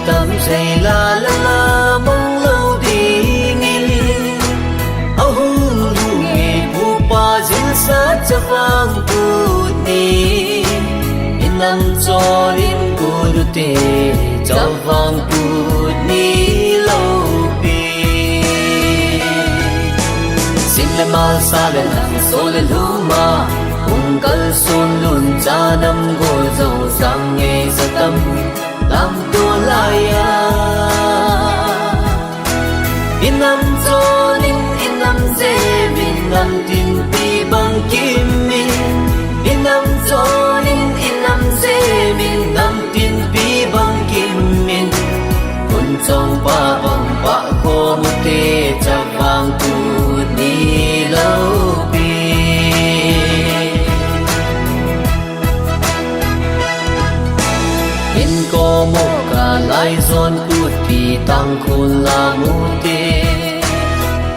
tâm say la la la mong lâu đi nghi áo hung lu nghe bu pa zil sa cha vang tu ni in nam cho in guru te cha vang tu ni lâu bi sin le mal sa le so le lu ma ung kal sun lun cha nam go zo sang nghe sa tâm làm tua laya in nam cho in nam ze in nam tin pi bang kim min in nam cho in nam ze in nam tin pi bang kim min kun chong pa bang pa ko mu te cha vang tu ni lâu pi có một cả lai zon ut pi tăng khôn la mu te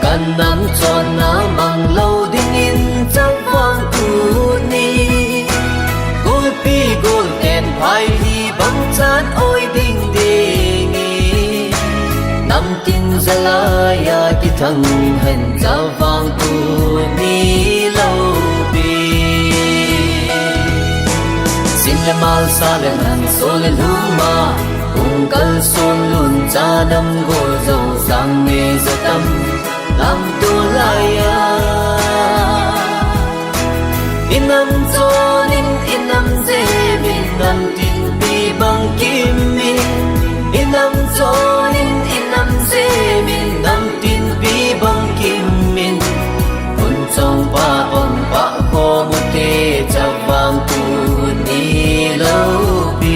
kan nam chon na mang lâu ding in chang vang tu ni gol pi gol en phai hi bang chan oi ding ding ni nam tin zala ya ki thang hen cha vang tu ni lâu pi sin le mal sa le nan so le lu ma ung kal son lun cha nam go zo sang nghe za tâm lam tu la ya in nam cho in nam ze min nam tin pi bang kim min in nam cho in nam ze min nam tin pi bang kim min kun chong pa om pa ko mu te cha vang tu ni lâu pi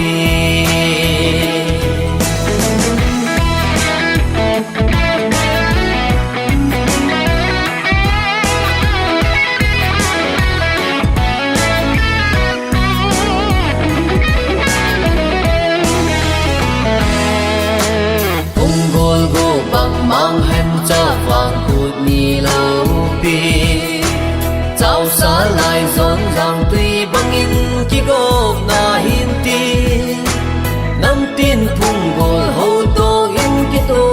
ung gol go bang mang hem cha vang tu ni lâu pi chào xa lại rộn ràng tuy băng in ki gom na hin ti nam tin phung gol ho to in ki to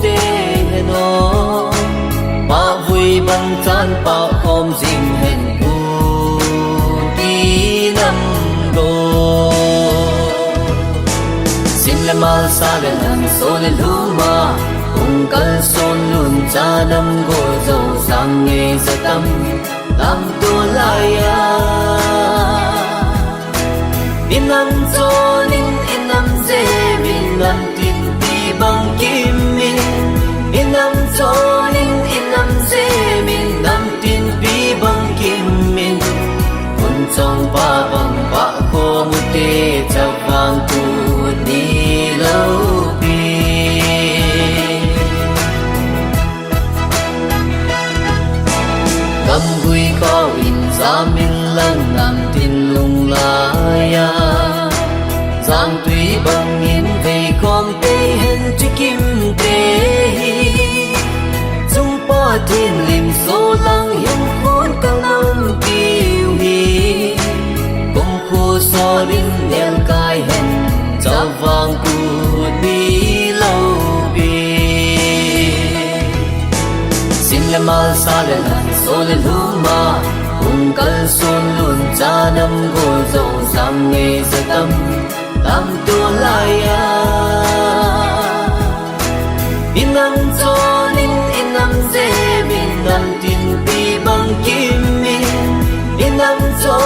te no pa vui bang chan pa khom jing hen bu ti nam do sin le mal sa le nan so le lu ma ung kal son lun cha nam go zo sang nghe za tâm làm tua laya in nam cho in nam ze min nam tin pi bang kim min in nam cho in nam ze min nam tin pi bang kim min kun chong pa bang pa ko mu te cha vang tu ni lâu pi cầm vui có in ra min lăng nam tin lung la ya giang tuy bằng in về con tê hen chi kim tê dung pa thiên lim số lăng hiên khôn cao nam kiêu hi cùng khu so đinh đen cai hen cha vang cu đi lâu bi sin le mal sa le nan so le lu ma ung kal son lun cha nam go zo sang nghe za tâm lam tu la ya in nam cho in nam ze min nam tin pi bang kim min in nam cho